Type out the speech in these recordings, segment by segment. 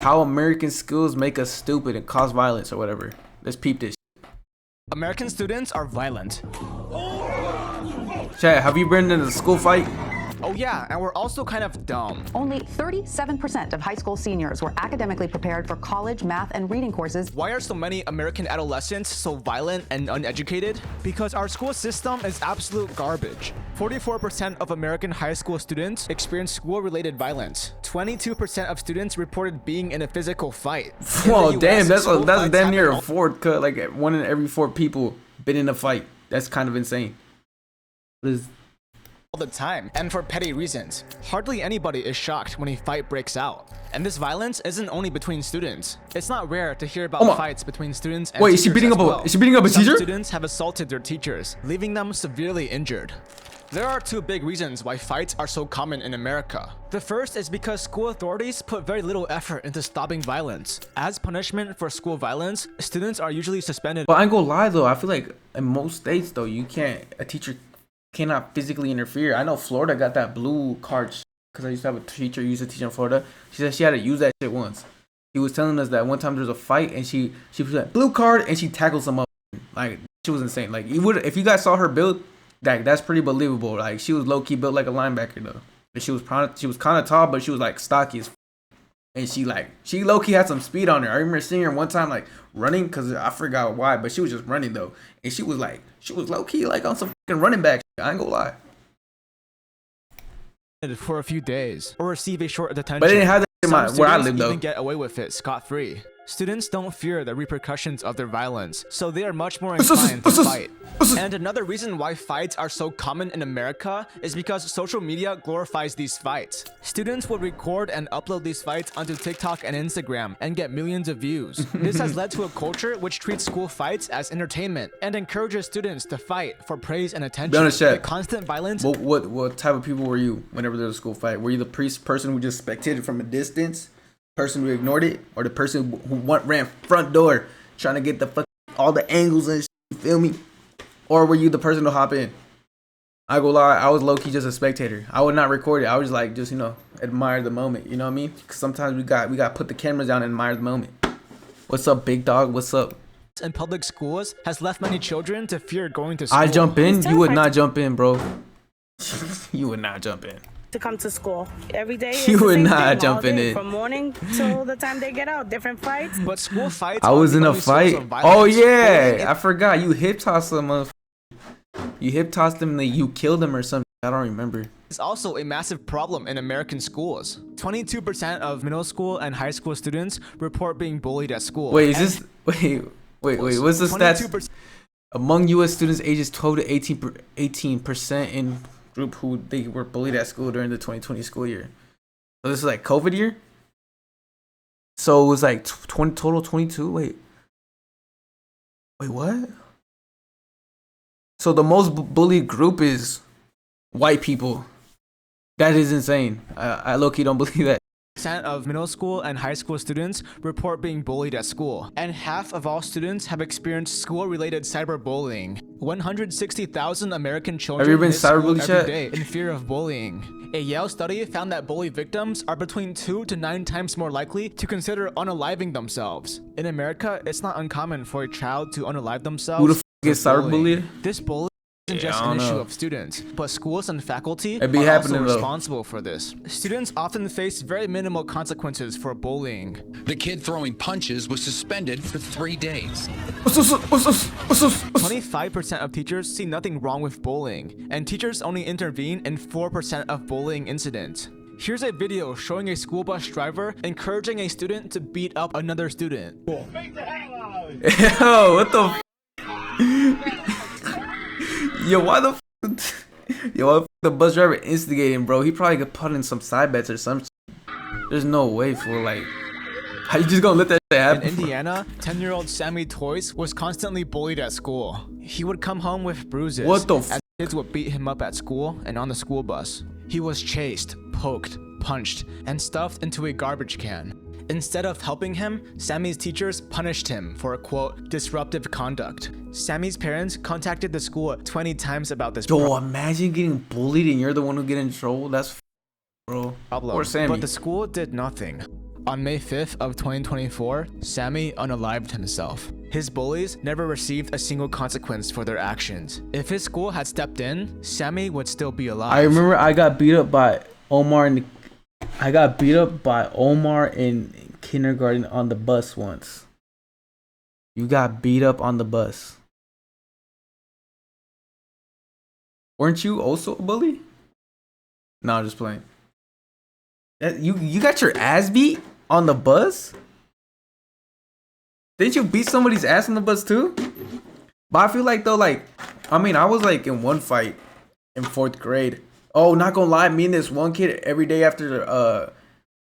How American schools make us stupid and cause violence or whatever. Let's peep this. American students are violent. Chat, have you been in a school fight? Oh yeah, and we're also kind of dumb. Only 37% of high school seniors were academically prepared for college, math, and reading courses. Why are so many American adolescents so violent and uneducated? Because our school system is absolute garbage. 44% of American high school students experience school-related violence. 22% of students reported being in a physical fight. Whoa, damn, that's damn near a fourth cut. Like 1 in every 4 people been in a fight. That's kind of insane. All the time, and for petty reasons. Hardly anybody is shocked when a fight breaks out. And this violence isn't only between students. It's not rare to hear about fights between students and Wait, teachers. is she beating up a teacher? Some students have assaulted their teachers, leaving them severely injured. There are 2 big reasons why fights are so common in America. The first is because school authorities put very little effort into stopping violence. As punishment for school violence, students are usually suspended. But I ain't gonna lie though, I feel like in most states though, a teacher cannot physically interfere. I know Florida got that blue card because I used to have a teacher who used to teach in Florida. She said she had to use that shit once. He was telling us that one time there was a fight and she was like blue card and she tackled some up. Like she was insane. Like you would if you guys saw her build, that's pretty believable. Like she was low key built like a linebacker though. And she was kind of tall, but she was like stocky as. And she low key had some speed on her. I remember seeing her one time like running because I forgot why, but she was just running though. And she was low key like on some fucking running back. I ain't gonna lie. For a few days, or receive a short detention. But they didn't have that in where I live though. Even get away with it scot-free. Students don't fear the repercussions of their violence, so they are much more inclined to fight. And another reason why fights are so common in America is because social media glorifies these fights. Students will record and upload these fights onto TikTok and Instagram and get millions of views. This has led to a culture which treats school fights as entertainment and encourages students to fight for praise and attention. Be honest, the constant violence. What type of people were you whenever there was a school fight? Were you the person who just spectated from a distance? Person who ignored it, or the person who ran front door trying to get the all the angles and shit, you feel me? Or were you the person to hop in? I go lie, I was low-key just a spectator. I would not record it. I was like just admire the moment, you know what I mean? Because sometimes we got to put the cameras down and admire the moment. What's up, big dog? What's up? In public schools has left many children to fear going to school. I jump in, you would not jump in, bro. You would not jump in. To come to school every day. You would not jump in from morning till the time they get out. Different fights. But school fights. I was in a fight. Oh yeah, I forgot. You hip tossed them. You hip tossed them and you killed them or something. I don't remember. It's also a massive problem in American schools. 22% of middle school and high school students report being bullied at school. Wait, is this? Wait. What's the stats? Among U.S. students ages 12 to 18% in group who they were bullied at school during the 2020 school year. So this is like COVID year. So it was like 20 total 22. Wait, what? So the most bullied group is white people. That is insane. I low-key don't believe that. Percent of middle school and high school students report being bullied at school, and half of all students have experienced school-related cyberbullying. 160,000 American children have you been miss school cyberbullied every day in fear of bullying. A Yale study found that bully victims are between 2 to 9 times more likely to consider unaliving themselves. In America, it's not uncommon for a child to unalive themselves. Who the f gets cyberbullied? This bullying isn't just an issue of students, but schools and faculty are also responsible for this. Students often face very minimal consequences for bullying. The kid throwing punches was suspended for 3 days. 25% of teachers see nothing wrong with bullying, and teachers only intervene in 4% of bullying incidents. Here's a video showing a school bus driver encouraging a student to beat up another student. Yo, what the Yo, why the the bus driver instigating, bro? He probably could put in some side bets or something. There's no way for how you just gonna let that shit happen? In Indiana, 10-year-old Sammy Toys was constantly bullied at school. He would come home with bruises. What the as kids would beat him up at school and on the school bus. He was chased, poked, punched, and stuffed into a garbage can. Instead of helping him, Sammy's teachers punished him for, quote, disruptive conduct. Sammy's parents contacted the school 20 times about this Yo, imagine getting bullied and you're the one who get in trouble. That's bro. problem, Or Sammy. but the school did nothing. On May 5th of 2024, Sammy unalived himself. His bullies never received a single consequence for their actions. If his school had stepped in, Sammy would still be alive. I remember I got beat up by Omar in kindergarten on the bus once. You got beat up on the bus. Weren't you also a bully? No, I'm just playing. You got your ass beat on the bus? Didn't you beat somebody's ass on the bus too? But I feel like though, like, I mean, I was like in one fight in 4th grade. Oh, not gonna lie, me and this one kid every day after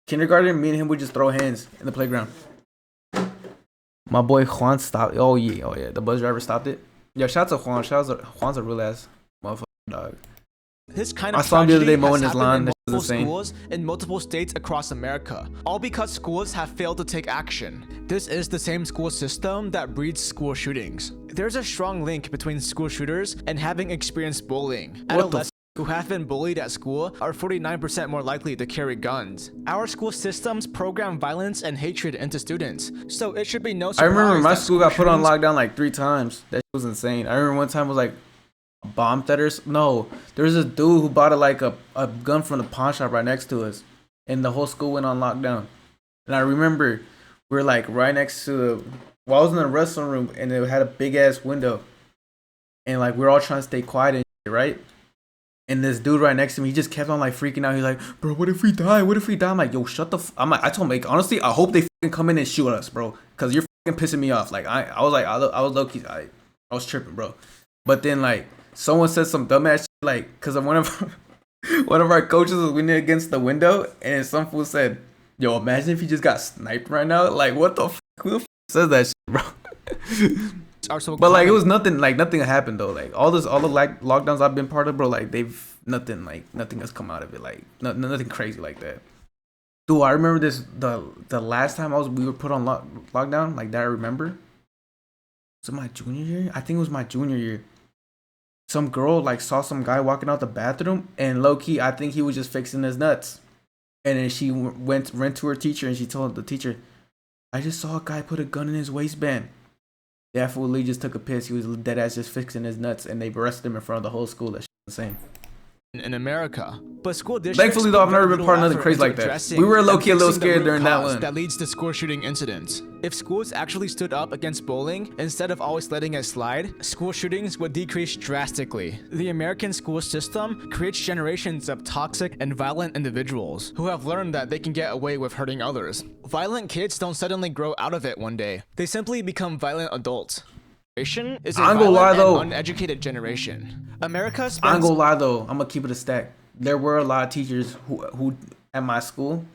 kindergarten, me and him would just throw hands in the playground. My boy Juan stopped. Oh yeah, the bus driver stopped it. Yeah, shout out to Juan. Juan's a real ass motherfucker, dog. This kind of I saw him the other day mowing has his lawn. happened That in shit was multiple insane. schools in multiple states across America, all because schools have failed to take action. This is the same school system that breeds school shootings. There's a strong link between school shooters and having experienced bullying. Adolescents who have been bullied at school are 49% more likely to carry guns. Our school systems program violence and hatred into students, so it should be no I surprise remember my that school got put on shootings lockdown like 3 times. That shit was insane. I remember one time was like a bomb threaters. No, there was this dude who bought a gun from the pawn shop right next to us, and the whole school went on lockdown. And I remember we were like right next to the. Well, I was in the wrestling room, and it had a big ass window, and like we were all trying to stay quiet and shit, right. And this dude right next to me, he just kept on like freaking out. He's like, "Bro, what if we die? What if we die?" I'm like, "Yo, shut the." I'm like, I told him, like, honestly, I hope they fucking come in and shoot us, bro, because you're fucking pissing me off. Like, I was like, I was low key, I was tripping, bro. But then like someone said some dumbass shit, like, because of one of our coaches was winning against the window, and some fool said, "Yo, imagine if you just got sniped right now." Like, what the fuck? Who the fuck says that shit, bro? are so But like it common. was nothing, like nothing happened though. Like all the like lockdowns I've been part of, bro, like nothing has come out of it. Like nothing crazy like that. Dude, I remember this the last time we were put on lockdown, like that I remember. Was it my junior year? I think it was my junior year. Some girl like saw some guy walking out the bathroom, and low key I think he was just fixing his nuts. And then she ran to her teacher and she told the teacher, "I just saw a guy put a gun in his waistband." That fool Lee just took a piss. He was dead ass just fixing his nuts, and they arrested him in front of the whole school. That shit was insane. in America, but school districts Thankfully, though, I've put never very been part of little nothing crazy effort like that. into We were low-key a little addressing the scared root during that cause one. that leads to school shooting incidents. If schools actually stood up against bullying instead of always letting it slide, school shootings would decrease drastically. The American school system creates generations of toxic and violent individuals who have learned that they can get away with hurting others. Violent kids don't suddenly grow out of it one day. They simply become violent adults. Is a I ain't gonna lie, violent though. and uneducated generation. America I ain't spends gonna lie though, I'm gonna keep it a stack. There were a lot of teachers who at my school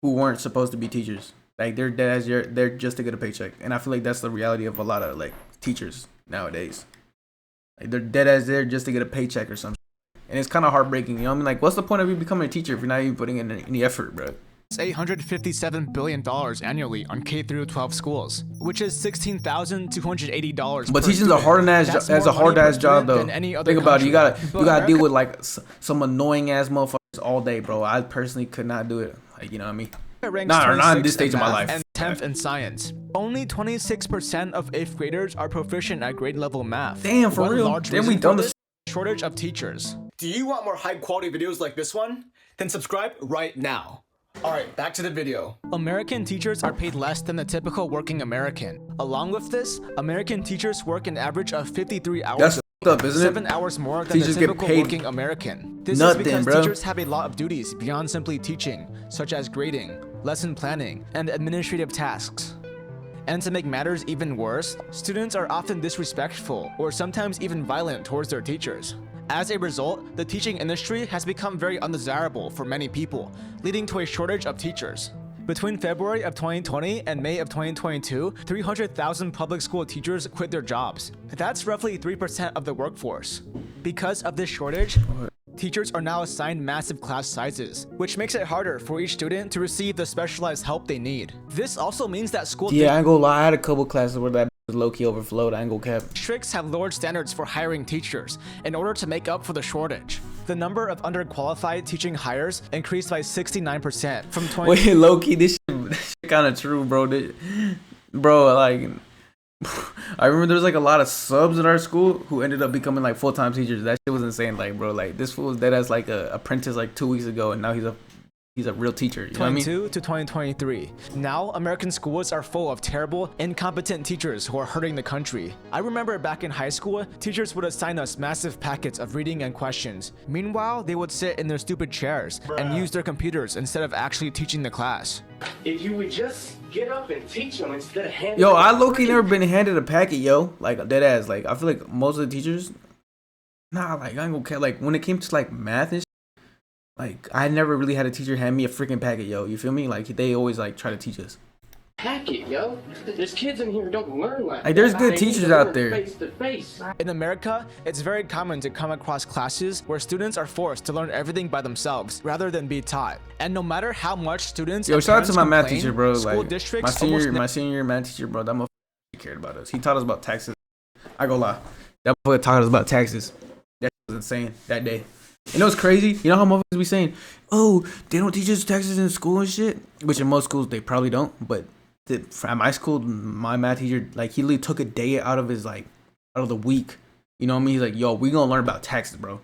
who weren't supposed to be teachers. Like they're dead as they're just to get a paycheck, and I feel like that's the reality of a lot of like teachers nowadays. Like they're dead as there just to get a paycheck or something, and it's kind of heartbreaking. You know what I mean? Like, what's the point of you becoming a teacher if you're not even putting in any effort, bro? $857 billion annually on K-12 schools, which is $16,280 But per teaching's a student. hard ass That's as a more hard money per ass job student though. than any other Think about it. You country. gotta But you gotta deal America- with like some annoying ass motherfuckers all day, bro. I personally could not do it. Like, you know what I mean? ranks Not in 26th this stage in of my math life. and 10th in science. Only 26% of 8th graders are proficient at grade level math. Damn, for One real? large Then we reason done for this- this shortage of teachers. Do you want more high quality videos like this one? Then subscribe right now. Alright, back to the video. American teachers are paid less than the typical working American. Along with this, American teachers work an average of 53 hours That's a fucked up, isn't 7 it? hours more than Teachers the get typical paid working American. This nothing, is because bro. teachers have a lot of duties beyond simply teaching, such as grading, lesson planning, and administrative tasks. And to make matters even worse, students are often disrespectful or sometimes even violent towards their teachers. As a result, the teaching industry has become very undesirable for many people, leading to a shortage of teachers. Between February of 2020 and May of 2022, 300,000 public school teachers quit their jobs. That's roughly 3% of the workforce. Because of this shortage, teachers are now assigned massive class sizes, which makes it harder for each student to receive the specialized help they need. This also means that school Yeah, I ain't gonna lie. I had a couple classes where that was low-key overflowed. I ain't gonna cap. districts have lowered standards for hiring teachers in order to make up for the shortage. The number of underqualified teaching hires increased by 69% from 20. Wait, low-key, this shit kind of true, bro. Bro, like, I remember there was like a lot of subs at our school who ended up becoming like full-time teachers. That shit was insane. Like, bro, like this fool was dead as like a apprentice like 2 weeks ago, and now he's a real teacher. You know what I mean? 2022 to 2023. Now, American schools are full of terrible, incompetent teachers who are hurting the country. I remember back in high school, teachers would assign us massive packets of reading and questions. Meanwhile, they would sit in their stupid chairs and use their computers instead of actually teaching the class. If you would just get up and teach them instead of handing Yo, them I a low-key grade. never been handed a packet, yo. Like, dead ass. Like, I feel like most of the teachers, nah, like, I ain't gonna care. Like, when it came to, like, math and shit, like, I never really had a teacher hand me a freaking packet, yo. You feel me? Like, they always, like, try to teach us. Packet, yo. There's kids in here who don't learn like Like, there's that. good They need teachers to out learn there. Face to face. In America, it's very common to come across classes where students are forced to learn everything by themselves rather than be taught. And no matter how much students Yo, and shout out to parents my math complain, teacher, bro. school Like, districts my senior math teacher, bro, that motherfucker cared about us. He taught us about taxes. I go lie. That motherfucker taught us about taxes. That was insane that day. You know what's crazy? You know how motherfuckers be saying, oh, they don't teach us taxes in school and shit? Which in most schools, they probably don't. But at my school, my math teacher, like, he literally took a day out of his, like, out of the week. You know what I mean? He's like, yo, we gonna learn about taxes, bro.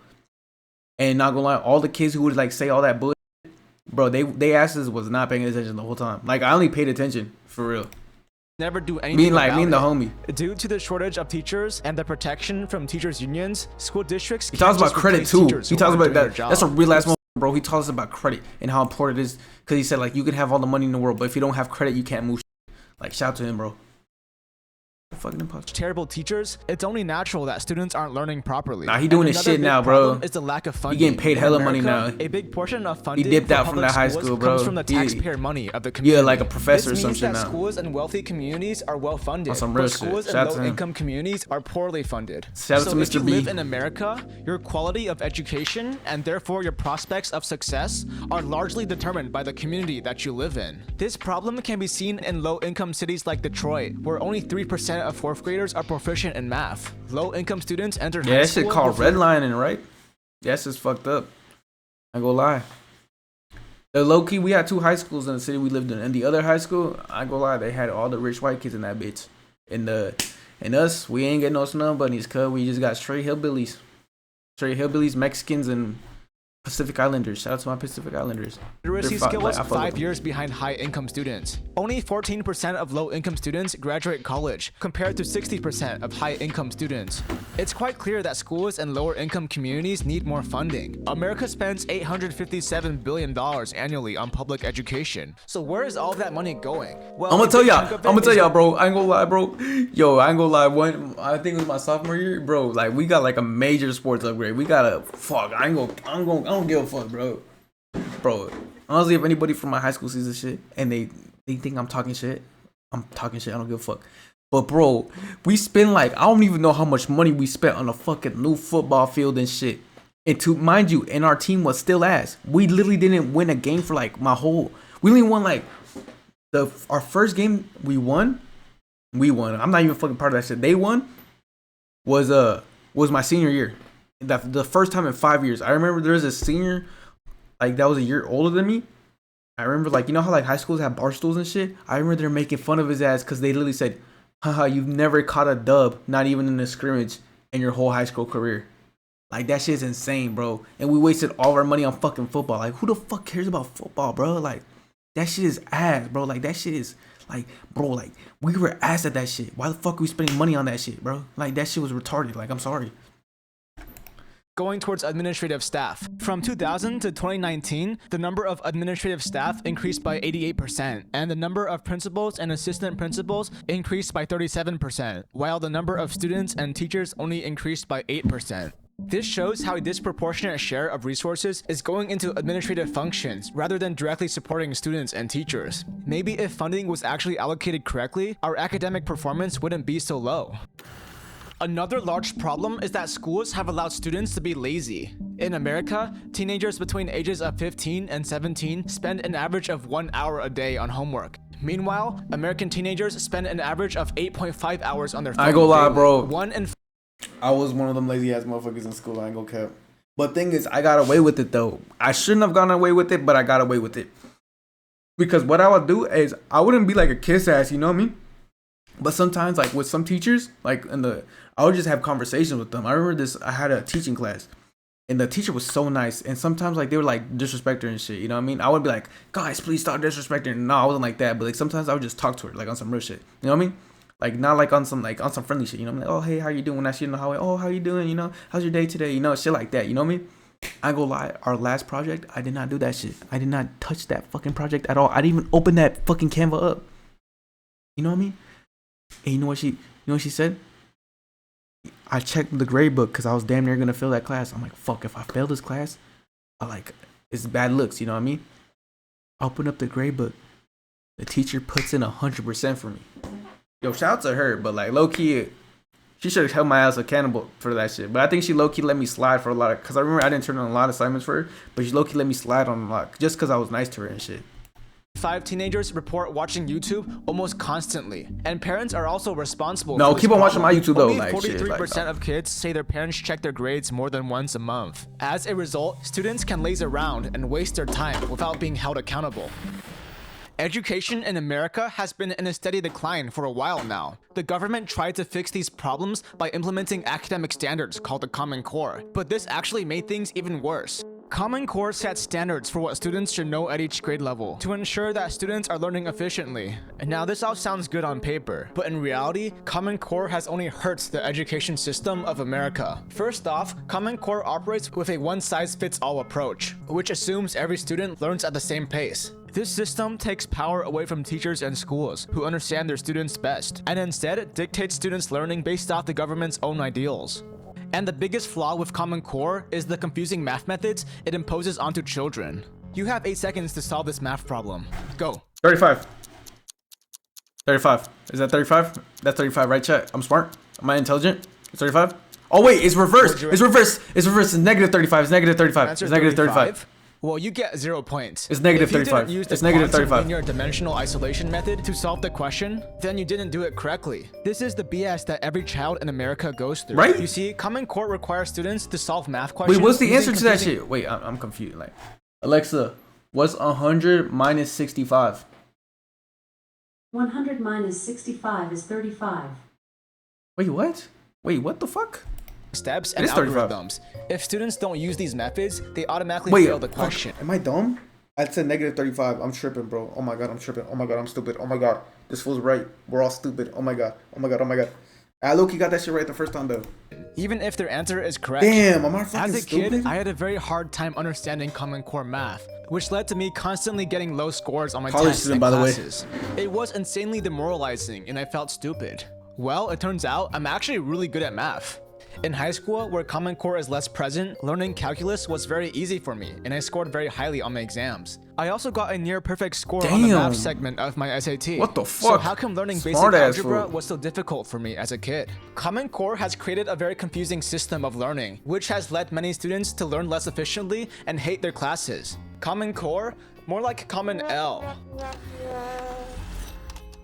And not gonna lie, all the kids who would, like, say all that bullshit, bro, they asses was not paying attention the whole time. Like, I only paid attention, for real. never do anything Me about and the it. homie. Due to the shortage of teachers and the protection from teachers unions, school districts He talks can't about just credit replace too. teachers He who talks aren't about doing their that. job. That's a real ass moment, bro. He talks about credit and how important it is. Because he said, like, you can have all the money in the world, but if you don't have credit, you can't move shit. Like, shout out to him, bro. Fucking imposter. Terrible teachers, it's only natural that students aren't learning properly. Nah, he doing And his another shit big now, bro. problem is the lack of funding. getting paid In hella money America, now. A big portion of funding dipped for out from public that high schools school, comes bro. from the He- taxpayer money of the community. Yeah, like a professor or this some means shit that now. schools in wealthy communities are well funded, On some real but shit. schools in Shout out to him. low-income communities are poorly funded. Shout out so to if Mr. you B. live in America, your quality of education and therefore your prospects of success are largely determined by the community that you live in. This problem can be seen in low-income cities like Detroit, where only 3% of fourth graders are proficient in math. Low-income students enter Yeah, high that school shit called before- redlining, right? That's just fucked up. I ain't gonna lie. The low key, we had two high schools in the city we lived in. And the other high school, I ain't gonna lie, they had all the rich white kids in that bitch. And us, we ain't get no snow bunnies, cuz we just got straight hillbillies. Straight hillbillies, Mexicans, and Pacific Islanders. Shout out to my Pacific Islanders. literacy They're skills like, I fuck with 5 them. years behind high-income students. Only 14% of low-income students graduate college, compared to 60% of high-income students. It's quite clear that schools in lower-income communities need more funding. America spends $857 billion annually on public education. So where is all of that money going? Well, I'm a gonna tell big y'all. chunk of I'm gonna it tell is- y'all, bro. I ain't gonna lie, bro. Yo, I ain't gonna lie. I think it was my sophomore year, bro. Like, we got like a major sports upgrade. We got a fuck. I don't give a fuck, bro. Bro, honestly, if anybody from my high school sees this shit and they think I'm talking shit, I'm talking shit. I don't give a fuck. But bro, we spend like, I don't even know how much money we spent on a fucking new football field and shit. And to mind you, and our team was still ass. We literally didn't win a game for like we only won like our first game we won. I'm not even fucking part of that shit. They won was my senior year. The first time in 5 years. I remember there was a senior like that was a year older than me. I remember, like, you know how like high schools have bar stools and shit? I remember they're making fun of his ass because they literally said, haha, you've never caught a dub, not even in a scrimmage, in your whole high school career. Like, that shit's insane, bro. And we wasted all of our money on fucking football. Like, who the fuck cares about football, bro? Like, that shit is ass, bro. Like, that shit is, like, bro, like, we were ass at that shit. Why the fuck are we spending money on that shit, bro? Like, that shit was retarded. Like, I'm sorry. Going towards administrative staff. From 2000 to 2019, the number of administrative staff increased by 88%, and the number of principals and assistant principals increased by 37%, while the number of students and teachers only increased by 8%. This shows how a disproportionate share of resources is going into administrative functions rather than directly supporting students and teachers. Maybe if funding was actually allocated correctly, our academic performance wouldn't be so low. Another large problem is that schools have allowed students to be lazy. In America, teenagers between ages of 15 and 17 spend an average of 1 hour a day on homework. Meanwhile, American teenagers spend an average of 8.5 hours on their phone. I ain't gonna lie, daily. bro. I was one of them lazy ass motherfuckers in school. I ain't gonna cap. But thing is, I got away with it though. I shouldn't have gone away with it, but I got away with it. Because what I would do is I wouldn't be like a kiss ass, you know what I mean? But sometimes, like with some teachers, like I would just have conversations with them. I remember this. I had a teaching class, and the teacher was so nice. And sometimes, like they were like disrespect her and shit. You know what I mean? I would be like, guys, please stop disrespecting her. No, I wasn't like that. But like sometimes I would just talk to her like on some real shit. You know what I mean? Like not like on some friendly shit. You know what I mean? Like, oh hey, how you doing? When I see you in the hallway, oh how you doing? You know, how's your day today? You know, shit like that. You know what I mean? I ain't gonna lie, our last project, I did not do that shit. I did not touch that fucking project at all. I didn't even open that fucking Canva up. You know what I mean? And you know what she said? I checked the grade book because I was damn near gonna fail that class. I'm like, fuck, if I fail this class, it's bad looks, you know what I mean? I open up the grade book. The teacher puts in 100% for me. Yo, shout out to her, but like low key, she should have held my ass accountable for that shit. But I think she low key let me slide for a lot of, because I remember I didn't turn on a lot of assignments for her, but she low key let me slide on a lot just because I was nice to her and shit. 5 teenagers report watching YouTube almost constantly, and parents are also responsible. No, for keep on watching my YouTube though. Only like 43% of kids say their parents check their grades more than once a month. As a result, students can laze around and waste their time without being held accountable. Education in America has been in a steady decline for a while now. The government tried to fix these problems by implementing academic standards called the Common Core, but this actually made things even worse. Common Core sets standards for what students should know at each grade level to ensure that students are learning efficiently. And now this all sounds good on paper, but in reality, Common Core has only hurt the education system of America. First off, Common Core operates with a one-size-fits-all approach, which assumes every student learns at the same pace. This system takes power away from teachers and schools who understand their students best, and instead dictates students' learning based off the government's own ideals. And the biggest flaw with Common Core is the confusing math methods it imposes onto children. You have 8 seconds to solve this math problem. Go. 35. 35. Is that 35? That's 35, right, chat? I'm smart. Am I intelligent? It's 35? Oh, wait, it's reversed. It's reversed. It's reversed. It's negative 35. It's negative 35. It's negative 35. Well, you get 0 points. It's negative 35. If you didn't use the it's negative 35. linear dimensional isolation method to solve the question, then you didn't do it correctly. This is the BS that every child in America goes through. Right? You see, Common Core requires students to solve math questions. Wait, what's the answer to that shit? Wait, I'm confused. Like, Alexa, what's 100 minus 65? 100 minus 65 is 35. Wait, what? Wait, what the fuck? Steps and algorithms. If students don't use these methods, they automatically fail the question. Am I dumb? I said negative 35. I'm tripping, bro. Oh my god, I'm tripping. Oh my god, I'm stupid. Oh my god, this fool's right. We're all stupid. Oh my god. Oh my god. Oh my god. I low-key got that shit right the first time though. Even if their answer is correct. Damn, am I fucking As a stupid? kid, I had a very hard time understanding Common Core math, which led to me constantly getting low scores on my tests and classes. It was insanely demoralizing and I felt stupid. Well, it turns out I'm actually really good at math. In high school, where Common Core is less present, learning calculus was very easy for me, and I scored very highly on my exams. I also got a near perfect score on the math segment of my SAT. What the fuck? So how come learning basic algebra was so difficult for me as a kid? Common Core has created a very confusing system of learning, which has led many students to learn less efficiently and hate their classes. Common Core? More like Common L.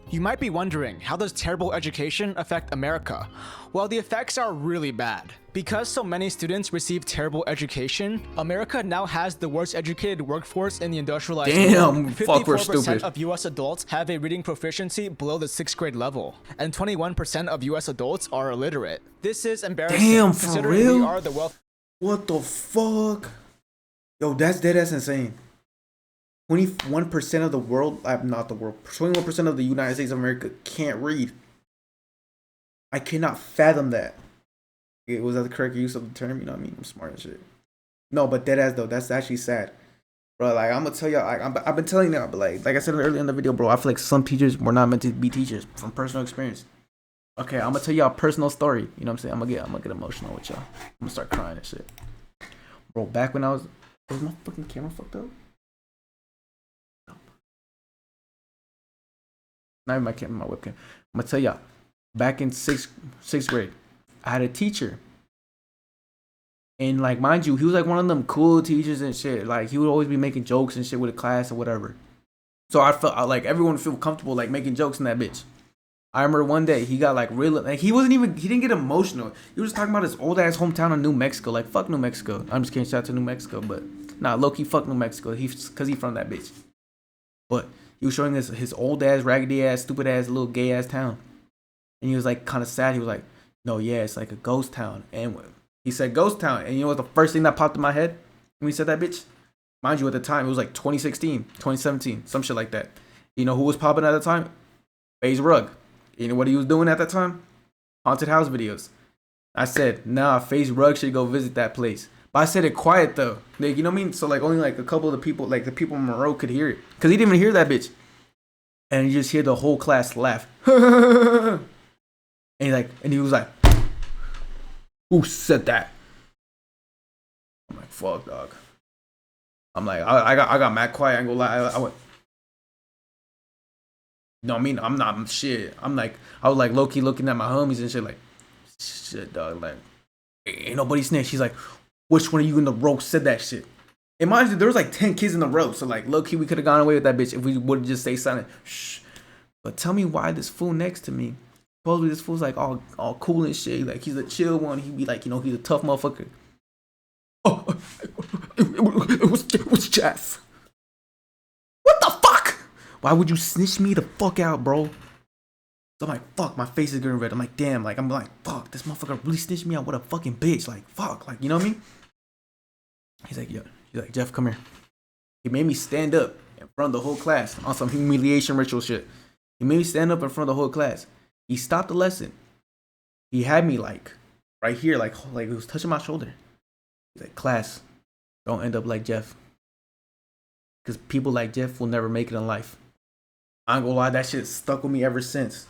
You might be wondering, how does terrible education affect America? Well, the effects are really bad. Because so many students receive terrible education, America now has the worst educated workforce in the industrialized world. Fuck, we're stupid. 54% of US adults have a reading proficiency below the 6th grade level, and 21% of US adults are illiterate. This is embarrassing. Damn, for real? We are the what the fuck? Yo, that's dead ass insane. 21% of the world, not the world, 21% of the United States of America can't read. I cannot fathom that. Was that the correct use of the term? You know what I mean? I'm smart and shit. No, but dead ass though, that's actually sad. Bro, like, I'm gonna tell y'all, I've been telling y'all, but like I said earlier in the video, bro, I feel like some teachers were not meant to be teachers from personal experience. Okay, I'm gonna tell y'all a personal story. You know what I'm saying? I'm gonna get emotional with y'all. I'm gonna start crying and shit. Bro, back when was my fucking camera fucked up? Not even my camera, my webcam. I'm gonna tell y'all, back in sixth grade, I had a teacher. And like, mind you, he was like one of them cool teachers and shit. Like, he would always be making jokes and shit with the class or whatever. So I felt like everyone would feel comfortable like making jokes in that bitch. I remember one day he got like real, like he didn't get emotional. He was talking about his old ass hometown of New Mexico. Like, fuck New Mexico. I'm just kidding, shout out to New Mexico, but nah, low key fuck New Mexico. Cause he from that bitch. But he was showing us his old ass, raggedy ass, stupid ass, little gay ass town. And he was like kind of sad. He was like, no, yeah, it's like a ghost town. And he said ghost town. And you know what the first thing that popped in my head when he said that, bitch? Mind you, at the time, it was like 2016, 2017, some shit like that. You know who was popping at the time? FaZe Rug. You know what he was doing at that time? Haunted house videos. I said, nah, FaZe Rug should go visit that place. But I said it quiet though. Like, you know what I mean? So like only like a couple of the people, like the people in Monroe could hear it. Cause he didn't even hear that bitch. And you just hear the whole class laugh. And he was like, who said that? I'm like, fuck, dog. I'm like, I got mad quiet. I ain't gonna lie. I went, no, I mean, I'm shit. I'm like, I was like low key looking at my homies and shit, like, shit, dog. Like, ain't nobody snitch. She's like, which one of you in the row said that shit? And mind you, there was like 10 kids in the row. So like, low key, we could have gone away with that bitch if we would have just stayed silent. Shh. But tell me why this fool next to me, supposedly this fool's like all cool and shit. Like, he's a chill one. He'd be like, you know, he's a tough motherfucker. Oh, it was Jeff. What the fuck? Why would you snitch me the fuck out, bro? So I'm like, fuck, my face is getting red. I'm like, damn, like, I'm like, fuck, this motherfucker really snitched me out. What a fucking bitch. Like, fuck, like, you know what I mean? He's like, yo, he's like, Jeff, come here. He made me stand up in front of the whole class on some humiliation ritual shit. He made me stand up in front of the whole class. He stopped the lesson. He had me like right here, like he was touching my shoulder. He's like, class, don't end up like Jeff. Because people like Jeff will never make it in life. I ain't gonna lie, that shit stuck with me ever since.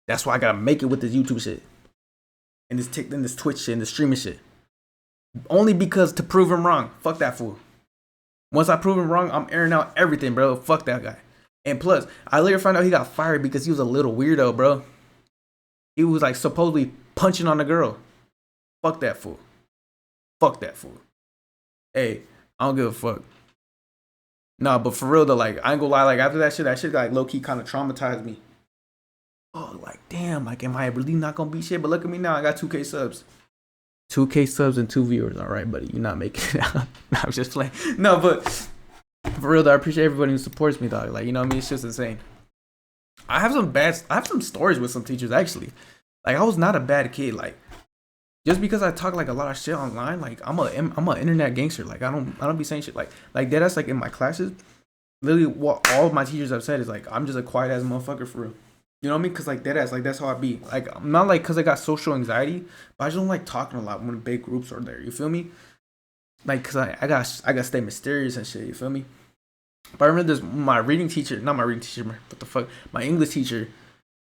That's why I gotta make it with this YouTube shit. And this Twitch shit and this streaming shit. Only because to prove him wrong. Fuck that fool. Once I prove him wrong, I'm airing out everything, bro. Fuck that guy. And plus, I later found out he got fired because he was a little weirdo, bro. He was like supposedly punching on a girl. Fuck that fool. Fuck that fool. Hey, I don't give a fuck. Nah, but for real though, like, I ain't gonna lie, like, after that shit like low-key kind of traumatized me. Oh, like, damn, like, am I really not gonna be shit? But look at me now, I got 2K subs. 2K subs and 2 viewers. All right, buddy, you're not making it out. No, I'm just playing. No, but for real though, I appreciate everybody who supports me, dog. Like, you know what I mean? It's just insane. I have some stories with some teachers, actually. Like, I was not a bad kid. Like, just because I talk like a lot of shit online, like I'm a internet gangster. Like I don't be saying shit like that's like in my classes. Literally, what all of my teachers have said is like I'm just a quiet ass motherfucker for real. You know what I mean? Cause like deadass, like that's how I be. Like I'm not like cause I got social anxiety, but I just don't like talking a lot when big groups are there. You feel me? Like cause I gotta stay mysterious and shit. You feel me? But I remember my English teacher,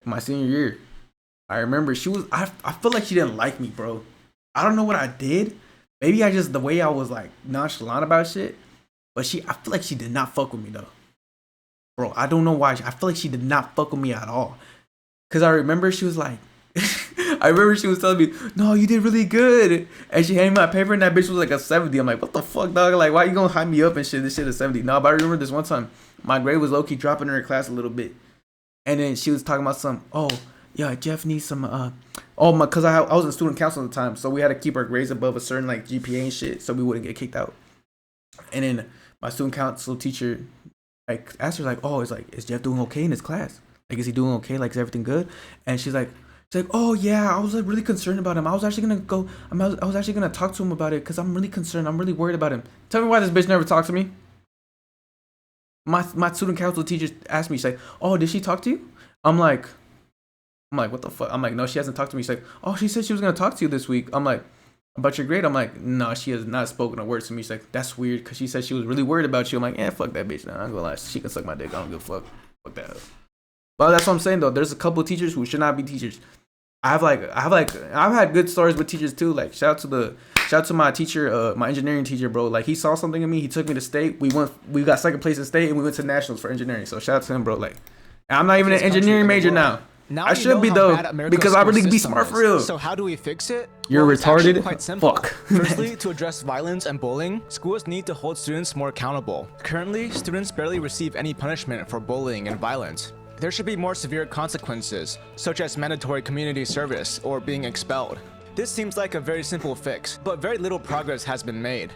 my senior year. I remember she was. I feel like she didn't like me, bro. I don't know what I did. Maybe the way I was like nonchalant about shit. But I feel like she did not fuck with me though. Bro, I don't know why. I feel like she did not fuck with me at all. Cause I remember she was like, I remember she was telling me, no, you did really good. And she handed me my paper and that bitch was like a 70. I'm like, what the fuck, dog? Like, why you gonna hype me up and shit? This shit is 70. No, but I remember this one time, my grade was low-key dropping in her class a little bit. And then she was talking about yeah, Jeff needs some, cause I was in student council at the time, so we had to keep our grades above a certain like GPA and shit, so we wouldn't get kicked out. And then my student council teacher like asked her like, is Jeff doing okay in his class? Like, is he doing okay? Like, is everything good? And she's like, oh yeah, I was like really concerned about him. I was actually gonna talk to him about it, cause I'm really concerned. I'm really worried about him. Tell me why this bitch never talked to me. My student council teacher asked me, she's like, oh, did she talk to you? I'm like, what the fuck? I'm like, no, she hasn't talked to me. She's like, oh, she said she was going to talk to you this week. I'm like, about your grade? I'm like, no, she has not spoken a word to me. She's like, that's weird, because she said she was really worried about you. I'm like, fuck that bitch. Nah, I'm gonna lie. She can suck my dick. I don't give a fuck. Fuck that. But that's what I'm saying, though. There's a couple of teachers who should not be teachers. I've had good stories with teachers, too. Like, shout out to my teacher, my engineering teacher, bro. Like, he saw something in me. He took me to state. We got second place in state, and we went to nationals for engineering. So shout out to him, bro. Like, I'm not even an engineering major now. Now I you should know be how though, bad America's because I school really be system smart is. for real. So how do we fix it? You're It's actually retarded? quite simple. Fuck. Firstly, to address violence and bullying, schools need to hold students more accountable. Currently, students barely receive any punishment for bullying and violence. There should be more severe consequences, such as mandatory community service or being expelled. This seems like a very simple fix, but very little progress has been made.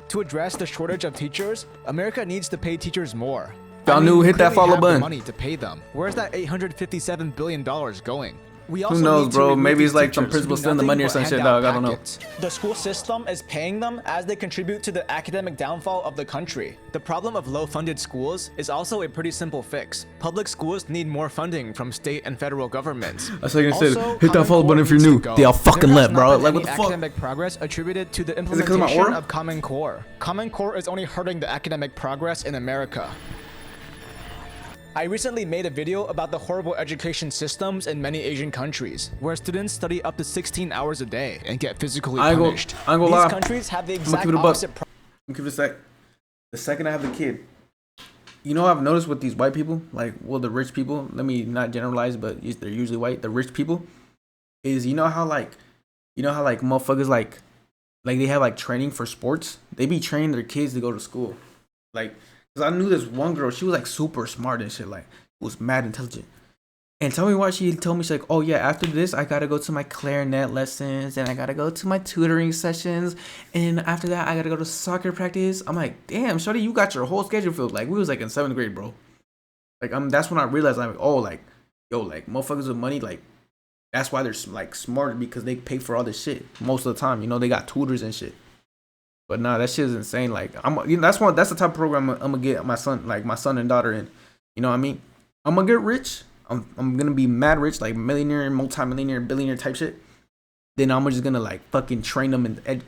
To address the shortage of teachers, America needs to pay teachers more. Y'all knew, hit that clearly follow have the button. money to pay them. Where's that $857 billion going? We also knows, need to bro? remove Maybe these it's like some teachers who principal do stealing the money or nothing some but shit, hand out dog. I don't know. packets. The school system is paying them as they contribute to the academic downfall of the country. The problem of low-funded schools is also a pretty simple fix. Public schools need more funding from state and federal governments. That's like I said, Also, hit that Common follow Core button if you're needs to new. go. They all fucking There has left, not bro. been Like, what any the fuck? academic progress attributed to the 'cause of my implementation aura? of Common Core. Common Core is only hurting the academic progress in America. I recently made a video about the horrible education systems in many Asian countries, where students study up to 16 hours a day and get physically I ain't punished. gonna These lie. countries have the I'ma exact keep it a buck. opposite Give it a sec. The second I have the kid, you know, I've noticed with these white people, like, well, the rich people. Let me not generalize, but they're usually white. The rich people is, you know how like motherfuckers like they have like training for sports. They be training their kids to go to school, like. Cause I knew this one girl, she was like super smart and shit, like was mad intelligent. And tell me why she told me, she's like, oh yeah, after this I gotta go to my clarinet lessons and I gotta go to my tutoring sessions, and after that I gotta go to soccer practice. I'm like, damn, shorty, you got your whole schedule filled. Like we was like in 7th grade, bro. Like that's when I realized, I'm like, oh, like yo, like motherfuckers with money, like that's why they're like smart, because they pay for all this shit most of the time. You know, they got tutors and shit. But nah, that shit is insane. Like that's the type of program I'm gonna get my son and daughter in. You know what I mean? I'm gonna get rich. I'm gonna be mad rich, like millionaire, multi-millionaire, billionaire type shit. Then I'm just gonna like fucking train them in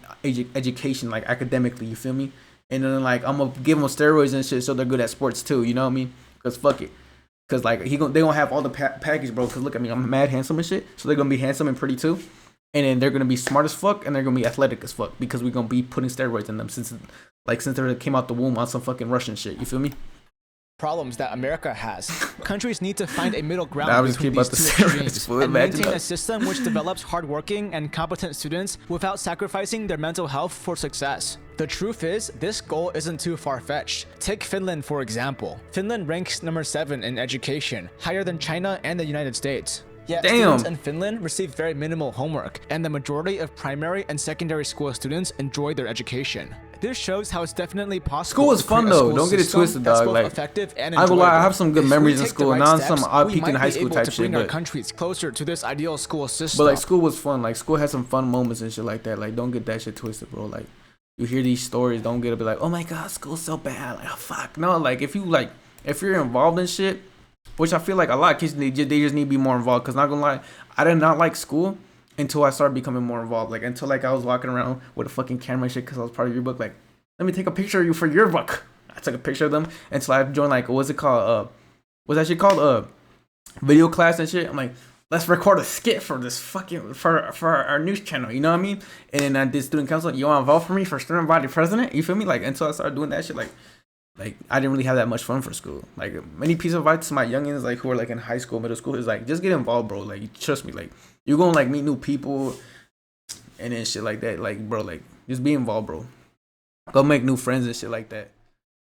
education, like academically. You feel me? And then like I'm gonna give them steroids and shit so they're good at sports too. You know what I mean? Cause fuck it. Cause like they gonna have all the package, bro. Cause look at me, I'm mad handsome and shit. So they're gonna be handsome and pretty too. And then they're gonna be smart as fuck, and they're gonna be athletic as fuck, because we're gonna be putting steroids in them since they came out the womb on some fucking Russian shit. You feel me? problems that America has. Countries need to find a middle ground I was between about these to two say, extremes fool, and imagine maintain that. a system which develops hardworking and competent students without sacrificing their mental health for success. The truth is, this goal isn't too far-fetched. Take Finland for example. Finland ranks number 7 in education, higher than China and the United States. Yet students in Finland receive very minimal homework, and the majority of primary and secondary school students enjoy their education. This shows how it's definitely possible. School is to create fun a though. school Don't get it system twisted, that's dog. both Like, effective and I will lie, I enjoyable. have some good If we memories in take the school. right Now steps, some we peak in might high be school able type to shit, bring our but countries closer to this ideal school system. like school was fun. Like school had some fun moments and shit like that. Like don't get that shit twisted, bro. Like you hear these stories, don't get to be like, oh my god, school's so bad. Like oh, fuck no. Like if you're involved in shit, which I feel like a lot of kids they just need to be more involved. Cause not gonna lie, I did not like school until I started becoming more involved. Like until like I was walking around with a fucking camera and shit, cause I was part of your book. Like let me take a picture of you for your book. I took a picture of them until I joined like what's it called? What's that shit called? Video class and shit. I'm like, let's record a skit for this fucking for our news channel. You know what I mean? And then I did student council. You want to vote for me for student body president? You feel me? Like until I started doing that shit, like I didn't really have that much fun for school. Like many piece of advice to my youngins like who are like in high school, middle school is like just get involved, bro. Like trust me, like you're gonna like meet new people and then shit like that. Like bro, like just be involved, bro. Go make new friends and shit like that.